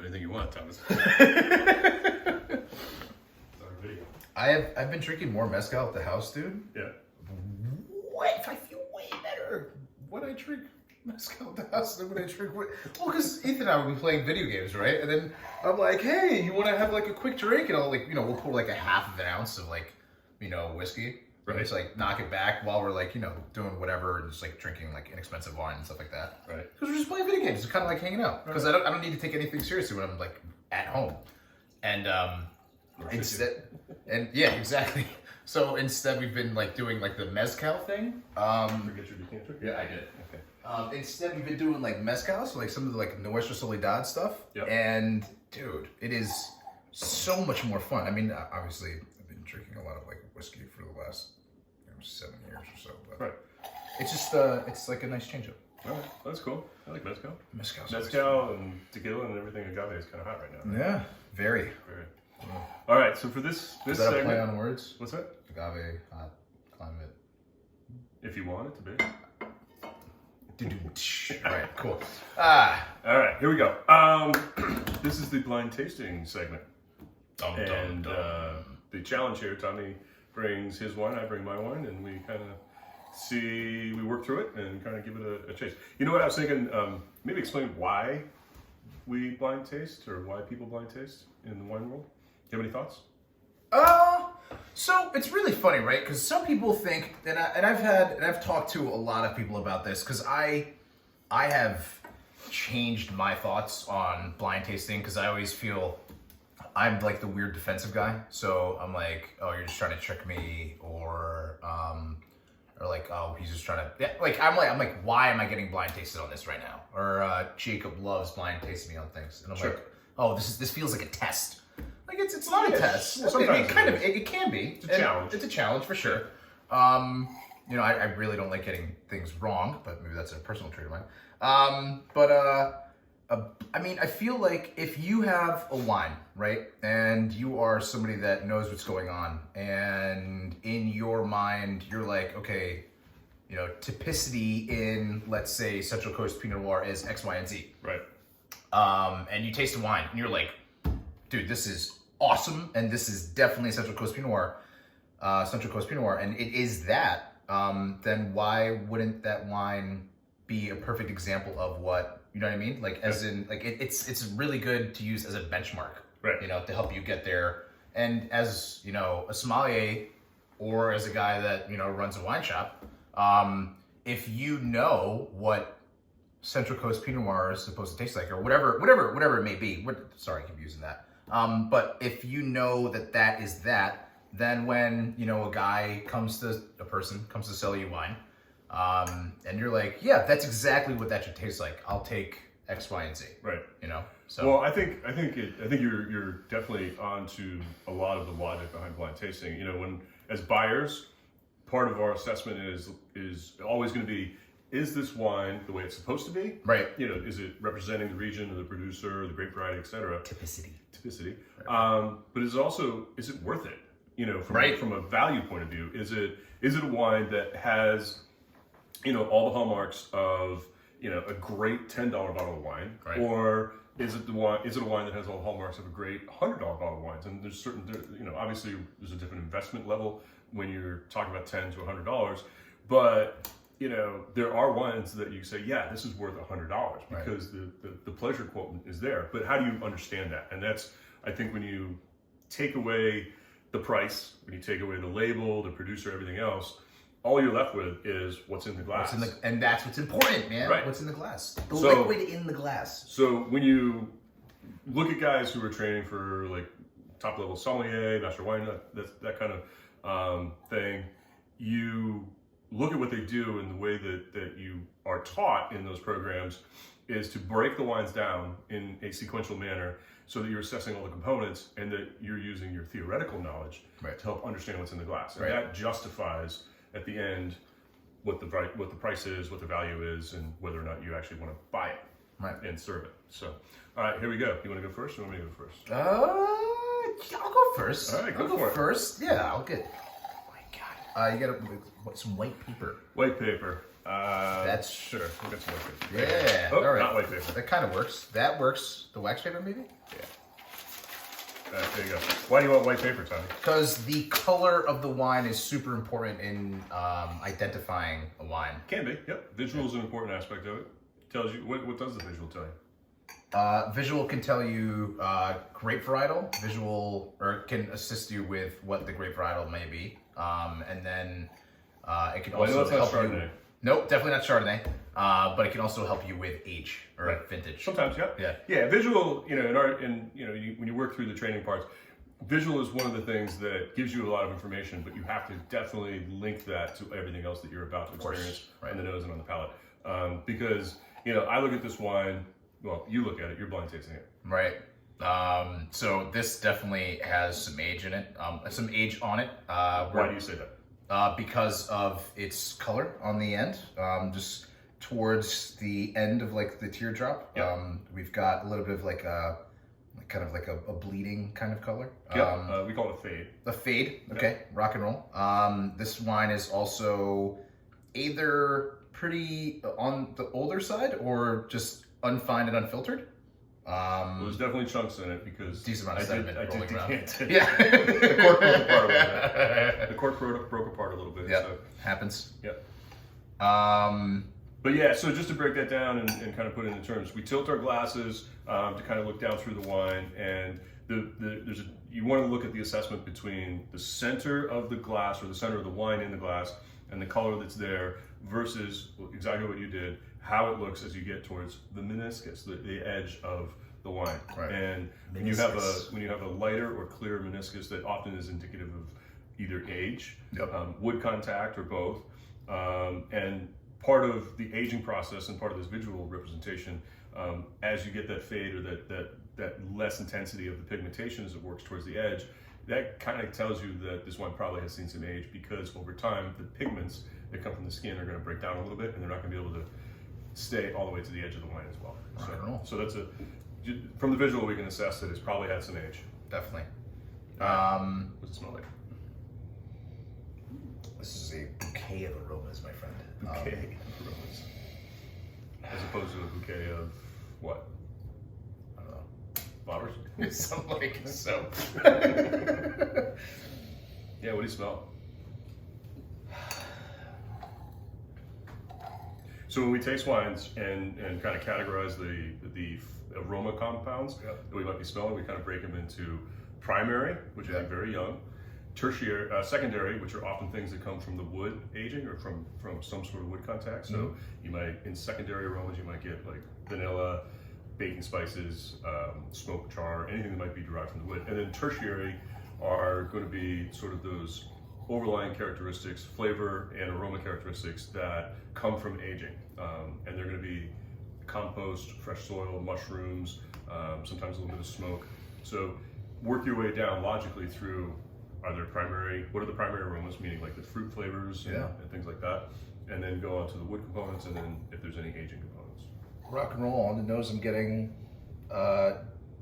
anything you want, Thomas. I've been drinking more mezcal at the house, dude. Yeah. What? I feel way better when I drink mezcal at the house than when I drink. Well, because Ethan and I would be playing video games, right? And then I'm like, hey, you want to have like a quick drink? And I'll like, we'll pour like a half of an ounce of like, whiskey. Right. And just like knock it back while we're like, doing whatever and just like drinking like inexpensive wine and stuff like that. Right. Because we're just playing video games. It's kind of like hanging out. Because I don't need to take anything seriously when I'm like at home. And instead, yeah, exactly. So instead we've been like doing like the mezcal thing. Forget your decanter? Yeah, I did. Okay. Instead we've been doing like mezcal, so like some of the like Nuestra Soledad stuff. Yep. And dude, it is so much more fun. I mean, obviously I've been drinking a lot of like whiskey for the last 7 years or so, but right. It's just it's like a nice change up. All right, that's cool. I like mezcal. Mezcal and tequila and everything agave is kind of hot right now. Right? Yeah, very. Yeah. All right, so for this is that segment, a play on words? What's that? Agave, hot, climate. If you want it to be. All right, cool. All right, here we go. This is the blind tasting segment. And the challenge here, Tommy brings his wine, I bring my wine, and we kind of we work through it and kind of give it a chase. You know what I was thinking? Maybe explain why we blind taste or why people blind taste in the wine world. Do you have any thoughts? So it's really funny, right? Because some people think, and I've talked to a lot of people about this, because I have changed my thoughts on blind tasting, because I always feel I'm like the weird defensive guy. So I'm like, oh, you're just trying to trick me, or like, oh, he's just trying to, yeah, like, I'm like, why am I getting blind tasted on this right now? Or Jacob loves blind tasting me on things, and I'm like, oh, this feels like a test. Like it's not a test. Well, sometimes it can be. It's a challenge. It's a challenge for sure. I really don't like getting things wrong, but maybe that's a personal trait of mine. I mean, I feel like if you have a wine, right, and you are somebody that knows what's going on, and in your mind, you're like, okay, typicity in, let's say, Central Coast Pinot Noir is X, Y, and Z. Right. And you taste the wine, and you're like, dude, this is awesome, and this is definitely Central Coast Pinot Noir, and it is that. Then why wouldn't that wine be a perfect example of what? You know what I mean? Like, as in, like, it's really good to use as a benchmark, right? To help you get there. And as, a sommelier or as a guy that, runs a wine shop, if you know what Central Coast Pinot Noir is supposed to taste like, or whatever it may be. Sorry, I keep using that. But if you know that is that, then when, a person comes to sell you wine, and you're like, yeah, that's exactly what that should taste like. I'll take X, Y, and Z. Right. So. Well, I think you're definitely onto a lot of the logic behind blind tasting. When as buyers, part of our assessment is always going to be, is this wine the way it's supposed to be? Right. Is it representing the region, or the producer, the grape variety, etc. Typicity. Right. But is it worth it? From a value point of view, is it a wine that has all the hallmarks of a great $10 bottle of wine, right, or is it a wine that has all the hallmarks of a great $100 bottle of wines? And there's obviously there's a different investment level when you're talking about $10 to $100, but there are wines that you say, yeah, this is worth $100 because right, the pleasure quotient is there. But how do you understand that? And that's, I think, when you take away the price, when you take away the label, the producer, everything else, all you're left with is what's in the glass. And that's what's important, man. Right. What's in the glass. The liquid in the glass. So when you look at guys who are training for like top level sommelier, master wine, that kind of thing, you look at what they do, and the way that you are taught in those programs is to break the wines down in a sequential manner so that you're assessing all the components and that you're using your theoretical knowledge right, to help understand what's in the glass. And right, that justifies at the end what the price is, what the value is, and whether or not you actually want to buy it right, and serve it. So, all right, here we go. You want to go first, or want me to go first? I'll go first. All right, go for it. First. Yeah, I'll get. Oh my God. You got some white paper. White paper. That's sure. We'll get some white paper. Yeah. Oh, all right. not white paper. That kind of works. That works. The wax paper, maybe? Yeah. There you go. Why do you want white paper, Tommy? Because the color of the wine is super important in identifying a wine. Can be. Yep. Visual is an important aspect of it. Tells you what does the visual tell you? Visual can tell you grape varietal. Visual or can assist you with what the grape varietal may be, and then it can also help Chardonnay. you. Nope, definitely not Chardonnay. But it can also help you with age or vintage. Sometimes, yeah. Visual, when you work through the training parts, visual is one of the things that gives you a lot of information, but you have to definitely link that to everything else that you're about to experience on the nose and on the palate. Because I look at this wine. Well, you look at it. You're blind tasting it, right? So this definitely has some age in it. Some age on it. Why do you say that? Because of its color on the end. Just towards the end of like the teardrop, we've got a little bit of like a kind of like a bleeding kind of color. We call it a fade. A fade, okay, rock and roll. This wine is also either pretty on the older side or just unfined and unfiltered. Well, there's definitely chunks in it because decent amount of sediment rolling around. Yeah. The cork broke apart a little bit. The cork broke apart a little bit. Yeah, so. happens. Yep. But yeah, so just to break that down and kind of put it into terms, we tilt our glasses to kind of look down through the wine, and you want to look at the assessment between the center of the glass or the center of the wine in the glass and the color that's there versus exactly what you did, how it looks as you get towards the meniscus, the edge of the wine. Right. And when you have a lighter or clearer meniscus, that often is indicative of either age, wood contact, or both. And part of the aging process and part of this visual representation, as you get that fade or that less intensity of the pigmentation as it works towards the edge, that kind of tells you that this wine probably has seen some age, because over time the pigments that come from the skin are going to break down a little bit, and they're not going to be able to stay all the way to the edge of the wine as well. So that's from the visual we can assess that it's probably had some age. Definitely. What's it smell like? This is a bouquet of aromas, my friend. Bouquet of aromas. As opposed to a bouquet of what? I don't know. Flowers? Something like so. Yeah, what do you smell? So when we taste wines and kind of categorize the aroma compounds that we might be smelling, we kind of break them into primary, which is very young, tertiary, secondary, which are often things that come from the wood aging or from some sort of wood contact. So you might, in secondary aromas, you might get like vanilla, baking spices, smoke, char, anything that might be derived from the wood. And then tertiary are going to be sort of those overlying characteristics, flavor and aroma characteristics that come from aging. And they're going to be compost, fresh soil, mushrooms, sometimes a little bit of smoke. So work your way down logically through, what are the primary aromas, meaning like the fruit flavors and things like that, and then go on to the wood components, and then if there's any aging components. Rock and roll. On the nose, I'm getting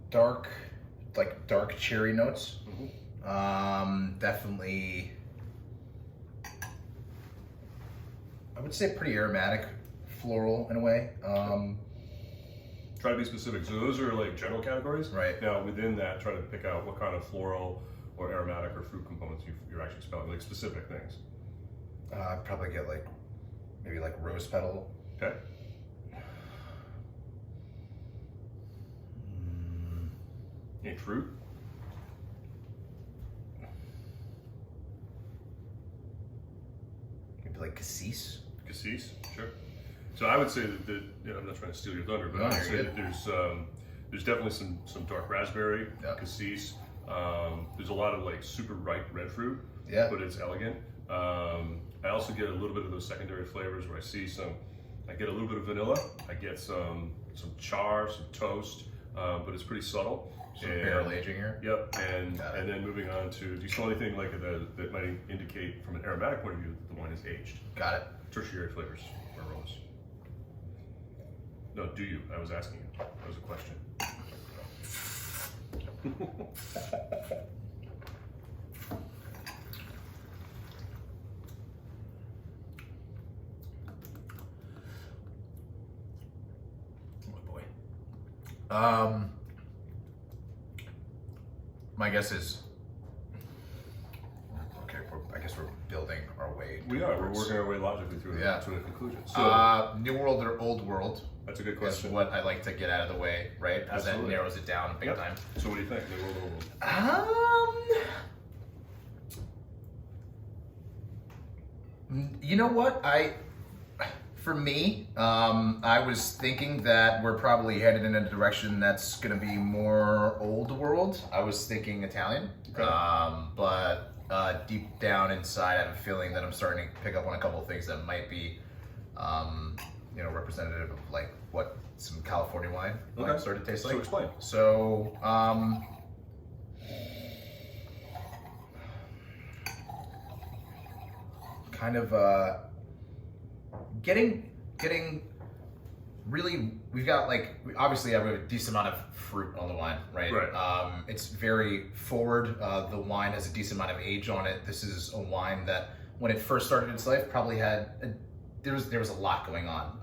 dark cherry notes. Definitely, I would say pretty aromatic, floral in a way. Try to be specific. So those are like general categories. Right. Now within that, try to pick out what kind of floral or aromatic or fruit components you're actually smelling, like specific things. I'd probably get maybe rose petal. Okay. Any fruit? Maybe like cassis. Cassis, sure. So I would say that I'm not trying to steal your thunder, but I would say that there's definitely some dark raspberry, cassis. There's a lot of like super ripe red fruit, but it's elegant. I also get a little bit of those secondary flavors where I get a little bit of vanilla. I get some char, some toast, but it's pretty subtle. Some barrel aging here. Yep, and then moving on to, do you smell anything like that might indicate from an aromatic point of view that the wine is aged? Got it. Tertiary flavors or aromas. No, do you? I was asking you. That was a question. My guess is. Okay, I guess we're building our way. We are. We're working our way logically to a conclusion. So, New World or Old World? That's a good question. That's what I like to get out of the way, right? Because that narrows it down big time. So what do you think? New World or Old World? You know what? For me, I was thinking that we're probably headed in a direction that's going to be more Old World. I was thinking Italian, but deep down inside, I have a feeling that I'm starting to pick up on a couple of things that might be, representative of like what some California wine might start to taste like. So explain. So, kind of getting really, we've got like, we obviously have a decent amount of fruit on the wine, right? It's very forward. The wine has a decent amount of age on it. This is a wine that when it first started its life probably had there was a lot going on.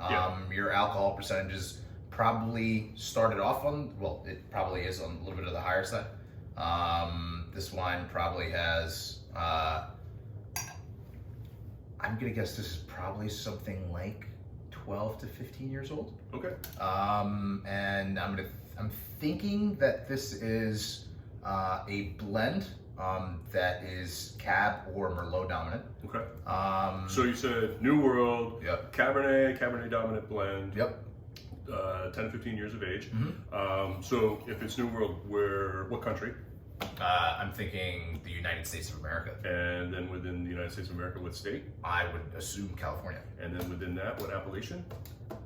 Your alcohol percentages probably started off on, well, it probably is on a little bit of the higher side. This wine probably has I'm gonna guess this is probably something like 12 to 15 years old. Okay. And I'm thinking that this is a blend that is Cab or Merlot dominant. Okay. So you said New World, Cabernet dominant blend. 10 to 15 years of age. So if it's New World, what country? I'm thinking the United States of America. And then within the United States of America, what state? I would assume California. And then within that, what appellation?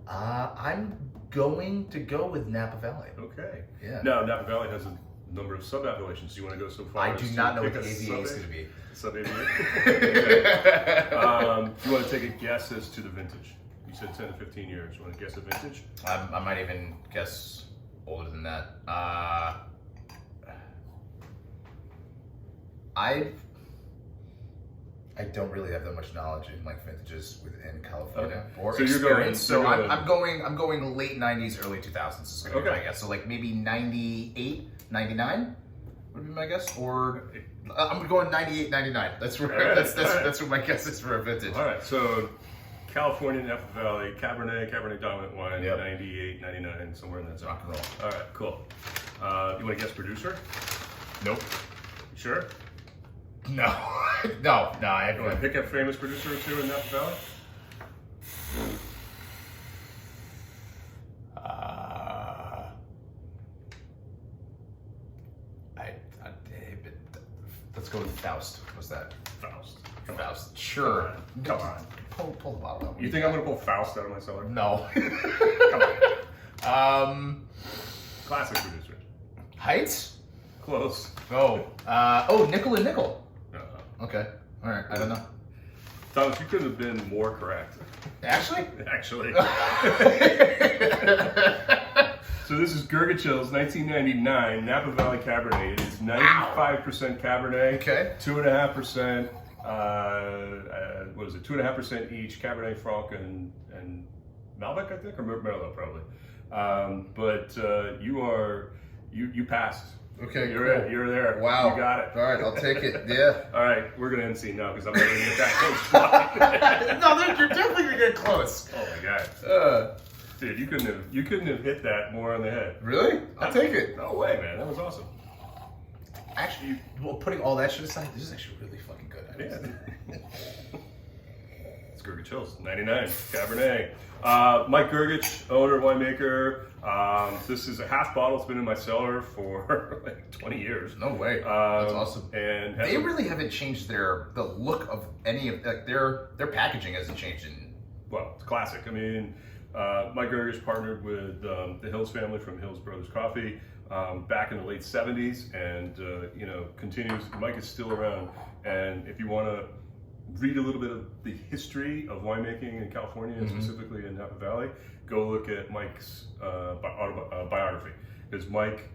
I'm going to go with Napa Valley. Okay. Yeah. Now, Napa Valley has a number of sub-appellations. Do you want to go so far? I do not know what the AVA is going to be. Sub-AVA? Okay. Do you want to take a guess as to the vintage? You said 10 to 15 years. You want to guess a vintage? I might even guess older than that. I don't really have that much knowledge in like vintages within California or so experience. I'm going late 90s, early 2000s is going to be my guess. So like maybe 98, 99 would be my guess, or I'm going 98, 99. That's where that's what my guess is for a vintage. All right, so California, Napa Valley, Cabernet dominant wine, 98, 99, somewhere in that zone. Rock and roll. All right, cool. You want to guess producer? Nope. You sure? No. No, I have You want to pick a famous producer or two in Napa Valley? Let's go with Faust. What's that? Faust. Sure. Come on. Pull the bottle out. You think I'm going to pull Faust out of my cellar? No. Come on. Classic producer. Heights? Close. Nickel and Nickel. Okay. All right. I don't know. Thomas, you could have been more correct. Actually? Actually. So this is Gurgachill's 1999 Napa Valley Cabernet. It is 95% Cabernet. Okay. 2.5%. 2.5% each Cabernet Franc and Malbec, I think, or Merlot probably. But you passed. Okay, You're there. Wow. You got it. All right, I'll take it. Yeah. All right, we're gonna end scene now because I'm not gonna get that close. No, you're definitely gonna get close. Oh my god. Dude, you couldn't have hit that more on the head. Really? I'll take it. No way, man. That was awesome. Actually, well, putting all that shit aside, this is actually really fucking good. Yeah. It's Gurgachill's 99 Cabernet. Mike Gurgach, owner, winemaker. This is a half bottle. It's been in my cellar for like 20 years. No way. That's awesome. And they really haven't changed the look of any of their packaging hasn't changed in. Well, it's classic. I mean, Mike Gurgach partnered with the Hills family from Hills Brothers Coffee back in the late 70s, and continues. Mike is still around, and if you want to read a little bit of the history of winemaking in California, and specifically in Napa Valley, go look at Mike's biography. Because Mike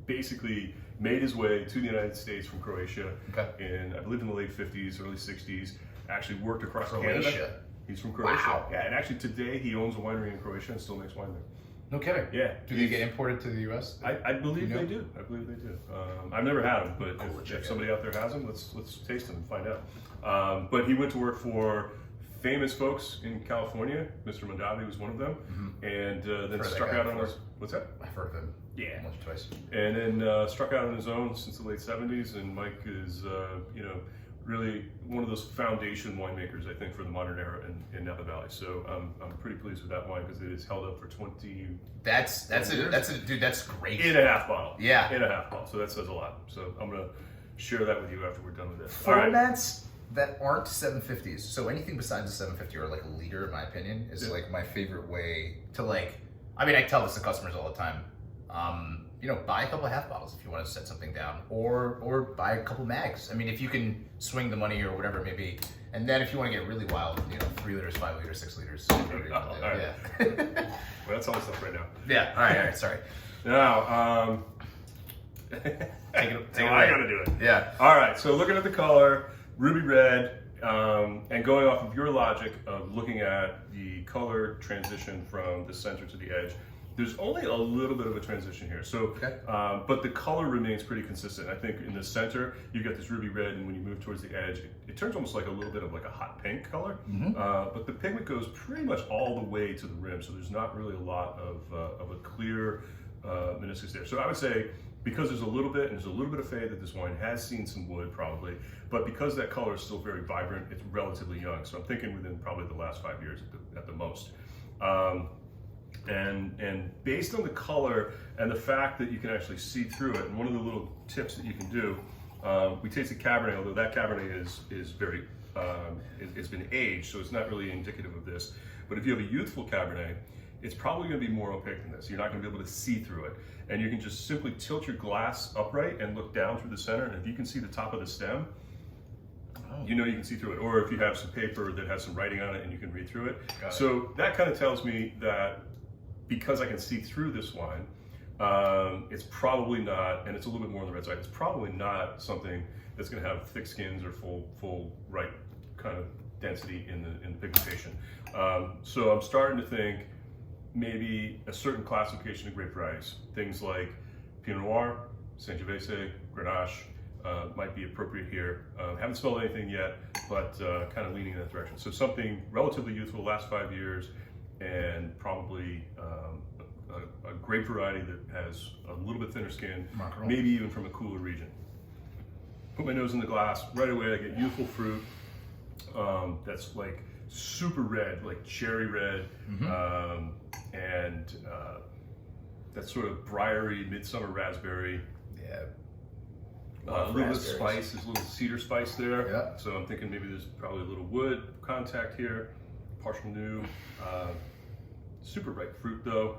basically made his way to the United States from Croatia in, I believe, in the late 50s, early 60s. Actually worked across Canada. He's from Croatia. Wow. Yeah, and actually today he owns a winery in Croatia and still makes wine there. No kidding. Yeah. Do they get imported to the U.S.? I believe they do. I believe they do. I've never had them, but if somebody out there has them, let's taste them and find out. But he went to work for famous folks in California. Mr. Mondavi was one of them, and then struck out on his. What's that? I've heard of him. Yeah. Once or twice. And then struck out on his own since the late '70s. And Mike is, really one of those foundation winemakers, I think, for the modern era in Napa Valley. So I'm pretty pleased with that wine because it is held up for 20. That's dude. That's great. In a half bottle. Yeah. In a half bottle. So that says a lot. So I'm gonna share that with you after we're done with this. Formats that aren't 750s. So anything besides a 750 or like a liter, in my opinion, is like my favorite way to like. I mean, I tell this to customers all the time. Buy a couple of half bottles if you want to set something down, or buy a couple mags. I mean, if you can swing the money or whatever it may be, and then if you want to get really wild, 3 liters, 5 liters, 6 liters. Yeah. Well, that's all the stuff right now. Yeah. All right. Sorry. Now, take it away. I gotta do it. Yeah. All right. So looking at the color, ruby red, and going off of your logic of looking at the color transition from the center to the edge. There's only a little bit of a transition here, so but the color remains pretty consistent. I think in the center you get this ruby red, and when you move towards the edge, it turns almost like a little bit of like a hot pink color. But the pigment goes pretty much all the way to the rim, so there's not really a lot of a clear meniscus there. So I would say because there's a little bit, and there's a little bit of fade that this wine has seen some wood probably, but because that color is still very vibrant, it's relatively young. So I'm thinking within probably the last 5 years at the most. And based on the color and the fact that you can actually see through it, and one of the little tips that you can do, we tasted Cabernet, although that Cabernet is very, it's been aged, so it's not really indicative of this. But if you have a youthful Cabernet, it's probably going to be more opaque than this. You're not going to be able to see through it. And you can just simply tilt your glass upright and look down through the center, and if you can see the top of the stem, you can see through it. Or if you have some paper that has some writing on it and you can read through it. So that kind of tells me that because I can see through this wine, it's probably not, and it's a little bit more on the red side, it's probably not something that's going to have thick skins or full right kind of density in the pigmentation. So I'm starting to think maybe a certain classification of grape varieties, things like Pinot Noir, Sangiovese, Grenache, might be appropriate here. Haven't smelled anything yet, but kind of leaning in that direction. So something relatively youthful, last 5 years, and probably a grape variety that has a little bit thinner skin, maybe even from a cooler region. Put my nose in the glass, right away I get youthful fruit that's like super red, like cherry red, and that sort of briary midsummer raspberry. Yeah. A little bit of spice, there's a little cedar spice there. Yeah. So I'm thinking maybe there's probably a little wood contact here, partial new. Super ripe fruit though.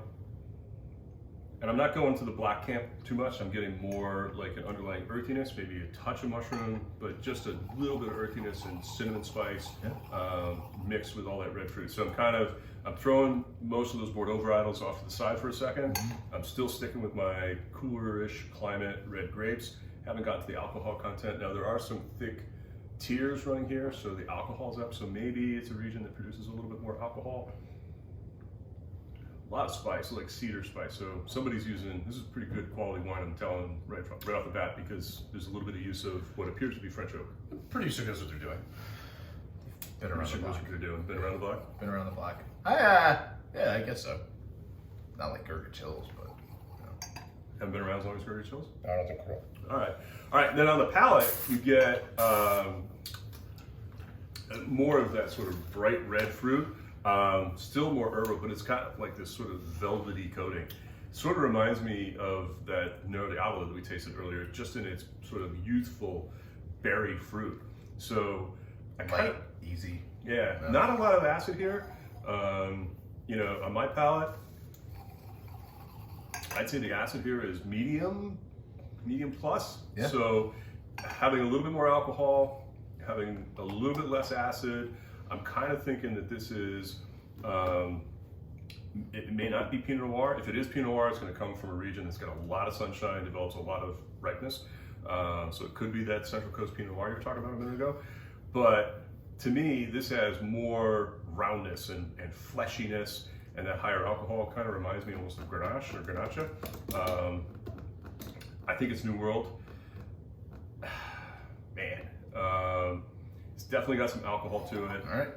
And I'm not going to the black camp too much. I'm getting more like an underlying earthiness, maybe a touch of mushroom, but just a little bit of earthiness and cinnamon spice mixed with all that red fruit. So I'm throwing most of those Bordeaux varietals off to the side for a second. I'm still sticking with my cooler-ish climate red grapes. Haven't gotten to the alcohol content. Now there are some thick tiers running here, so the alcohol's up, so maybe it's a region that produces a little bit more alcohol. A lot of spice, like cedar spice. So somebody's using, this is pretty good quality wine, I'm telling right off the bat, because there's a little bit of use of what appears to be French oak. The producer knows what they're doing. Been around the block. Been around the block? Been around the block. Yeah, I guess so. Not like Gerger Chills, but Haven't been around as long as Gerger Chills? I don't think so. All right. Then on the palate, you get more of that sort of bright red fruit. Still more herbal, but it's got like this sort of velvety coating. Sort of reminds me of that Nero Diavolo that we tasted earlier, just in its sort of youthful berry fruit. So I kind of easy. Yeah, not a lot of acid here. On my palate, I'd say the acid here is medium plus. Yeah. So having a little bit more alcohol, having a little bit less acid. I'm kind of thinking that this is, it may not be Pinot Noir. If it is Pinot Noir, it's going to come from a region that's got a lot of sunshine, develops a lot of ripeness. So it could be that Central Coast Pinot Noir you were talking about a minute ago. But to me, this has more roundness and fleshiness and that higher alcohol kind of reminds me almost of Grenache or Grenache. I think it's New World. Man, it's definitely got some alcohol to it. All right.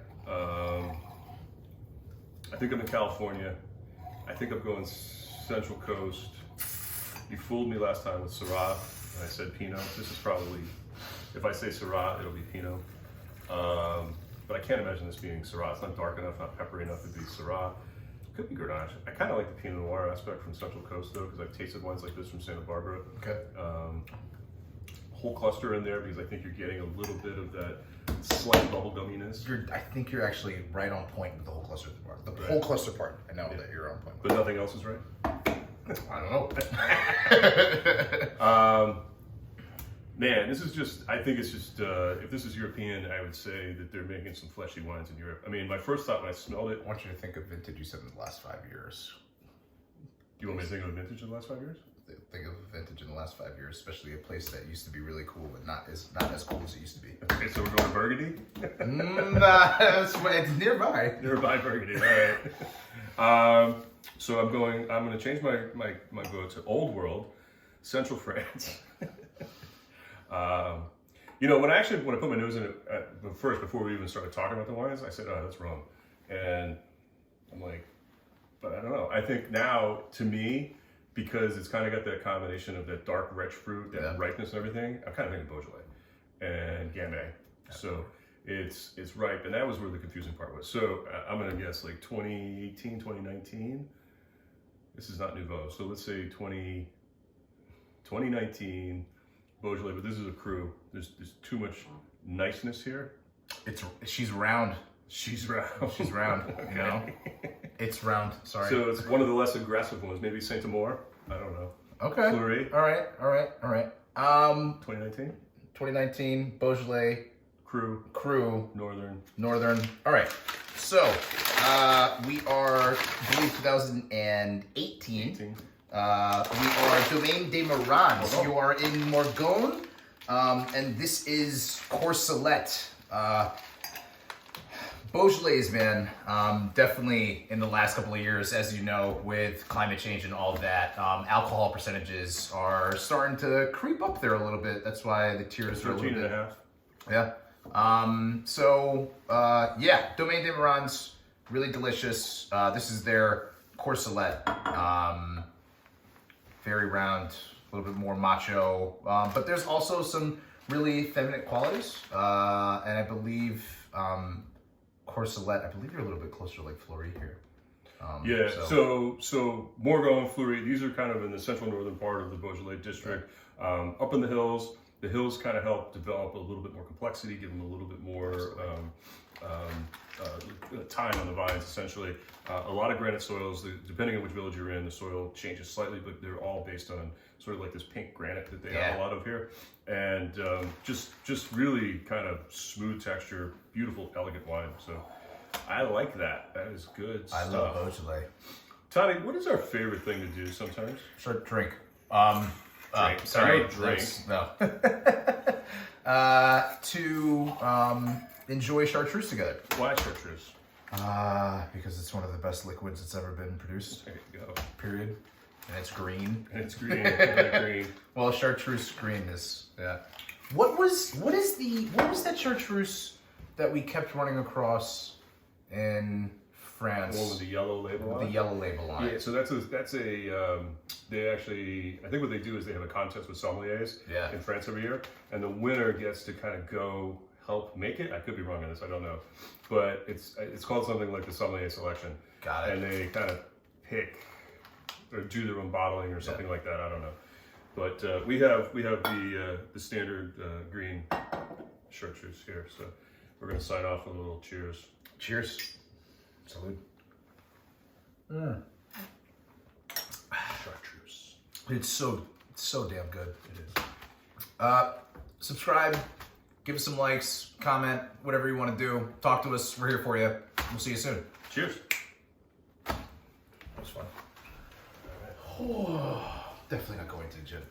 I think I'm in California. I think I'm going Central Coast. You fooled me last time with Syrah, and I said Pinot. This is probably, if I say Syrah, it'll be Pinot. But I can't imagine this being Syrah. It's not dark enough, not peppery enough to be Syrah. Could be Grenache. I kind of like the Pinot Noir aspect from Central Coast though, because I've tasted wines like this from Santa Barbara. Okay. Whole cluster in there because I think you're getting a little bit of that slight bubble gumminess. I think you're actually right on point with the whole cluster part. The whole cluster part. I know that you're on point with. But nothing else is right? I don't know. Man, this is just, I think it's just, if this is European, I would say that they're making some fleshy wines in Europe. I mean, my first thought when I smelled it. I want you to think of vintage you said in the last 5 years. You want me to think of a vintage in the last 5 years? Think of vintage in the last 5 years, especially a place that used to be really cool, but not as cool as it used to be. Okay, so we're going to Burgundy? Nah, it's nearby. Nearby Burgundy, all right. So I'm going to change my vote to Old World, Central France. You know, when I put my nose in it first, before we even started talking about the wines, I said, oh, that's wrong. And I'm like, but I don't know. I think now, to me, because it's kind of got that combination of that dark, rich fruit, that ripeness and everything, I'm kind of thinking Beaujolais and Gamay. So it's ripe, and that was where the confusing part was. So I'm going to guess like 2018, 2019. This is not Nouveau. So let's say 2019 Beaujolais, but this is a cru. There's too much niceness here. She's round. She's round. She's round. Okay. You know, it's round. Sorry. So it's one of the less aggressive ones. Maybe Saint Amour. I don't know. Okay. Fleury. All right. 2019. 2019 Beaujolais. Cru. Northern. All right. So we are, I believe, 2018. We are Domaine des Marans. You are in Morgon, and this is Courcelette. Beaujolais, man, definitely in the last couple of years, as you know, with climate change and all of that, alcohol percentages are starting to creep up there a little bit. That's why the tiers are a little bit. 13.5. Yeah. Domaine des Marans, really delicious. This is their Courcelette. Very round, a little bit more macho, but there's also some really feminine qualities. And I believe Courcelette, I believe you're a little bit closer to like Fleury here. So Morgon, Fleury, these are kind of in the central northern part of the Beaujolais district. Up in the hills kind of help develop a little bit more complexity, give them a little bit more time on the vines, essentially. A lot of granite soils, depending on which village you're in, the soil changes slightly, but they're all based on sort of like this pink granite that they have a lot of here. And just really kind of smooth texture, beautiful, elegant wine. So I like that. That is good stuff. I love Beaujolais. Tommy, what is our favorite thing to do sometimes? Sure, drink. Drink. No. To enjoy chartreuse together. Why chartreuse? Because it's one of the best liquids that's ever been produced. There you go. Period. And it's green. Green. Well, chartreuse green is What was that chartreuse that we kept running across in France? One with the yellow label on it? The yellow label on it. Yeah, so that's a they actually, I think what they do is they have a contest with sommeliers in France every year, and the winner gets to kind of go help make it. I could be wrong on this, I don't know. But it's called something like the sommelier selection. Got it. And they kind of pick or do their own bottling or something like that, I don't know. But we have the standard green chartreuse here, so we're gonna sign off with a little cheers. Cheers. Salud. Chartreuse. It's so damn good. It is. Subscribe, give us some likes, comment, whatever you want to do. Talk to us. We're here for you. We'll see you soon. Cheers. That was fun. Definitely not going to the gym.